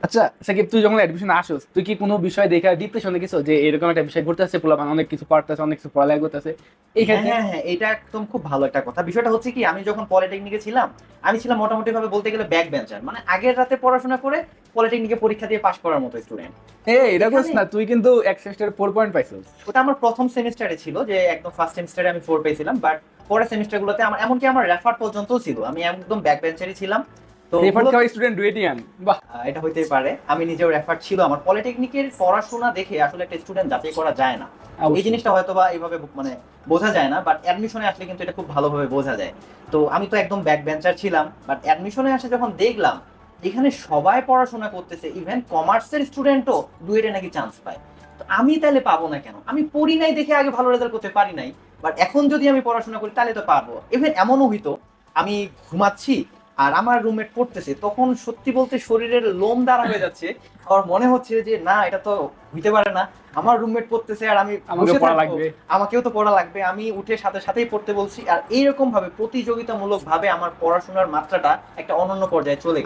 আচ্ছা সাকিব, তুই যখন অ্যাডমিশন আসোস তুই কি কোনো বিষয় দেখে ডিপ্রেশনে গেছো যে এরকম একটা বিষয় ঘুরতেছে, পোলাপান অনেক কিছু পড়তেছে, অনেক কিছু পড়ালেখা করতেছে এই হ্যাঁ ক্ষেত্রে? হ্যাঁ হ্যাঁ, এটা একদম খুব ভালো একটা কথা। বিষয়টা হচ্ছে কি, আমি যখন পলিটেকনিকে ছিলাম, আমি ছিলাম মোটামুটি ভাবে বলতে গেলে ব্যাক বেঞ্চার, মানে আগের রাতে পড়াশোনা করে পলিটেকনিকে পরীক্ষা দিয়ে পাশ করার মতো স্টুডেন্ট। তো এটা করছ এখানে না, তুই কিন্তু এক সেমিস্টারে 4 পয়েন্ট পাইছিস। ওটা আমার প্রথম সেমিস্টারে ছিল, যে একদম ফার্স্ট সেমিস্টারে আমি 4 পেয়েছিলাম, বাট পরের সেমিস্টার গুলোতে আমার এমনকি আমার রেফার পর্যন্ত ছিল, আমি একদম ব্যাক বেঞ্চারই ছিলাম। তো রেফার মূলত খাওয়া স্টুডেন্ট ডুয়েটিয়ান, বাহ। এটা হইতেই পারে, আমি নিজেও রেফার ছিল। আমার পলিটেকনিকের পড়াশোনা দেখে আসলে একটা স্টুডেন্ট যাচাই করা যায় না, এই অবশ্যই। জিনিসটা হয়তো বা এইভাবে মানে বোঝা যায় না, বাট অ্যাডমিশনে আসলে কিন্তু এটা খুব ভালোভাবে বোঝা যায়। তো আমি তো একদম ব্যাক বেঞ্চার ছিলাম, বাট অ্যাডমিশনে আসে যখন দেখলাম এখানে সবাই পড়াশোনা করতেছে, ইভেন কমার্সের স্টুডেন্টও ডুয়েটে নাকি চান্স পায়, তো আমি তাহলে পাবো না কেন? আমি পড়ি নাই দেখে আগে ভালো রেজাল্ট করতে পারি নাই, বাট এখন যদি আমি পড়াশোনা করি তাহলে তো পারবো। ইভেন এমনও হইতো, আমি ঘুমাচ্ছি আর আমার রুমমেট পড়তেছে, তখন সত্যি বলতে শরীরের লোম দাঁড়া হয়ে যাচ্ছে। আমার মনে হচ্ছে যে না, এটা তো হইতে পারে না, আমার রুমমেট পড়তেছে আর আমি আমাকে বসে পড়া থাকবো, লাগবে। আমাকেও তো পড়া লাগবে। আমি উঠে সাথে সাথেই পড়তে বলছি, আর এইরকম ভাবে প্রতিযোগিতামূলক ভাবে আমার পড়াশোনার মাত্রাটা একটা অনন্য পর্যায়ে চলে গেছে।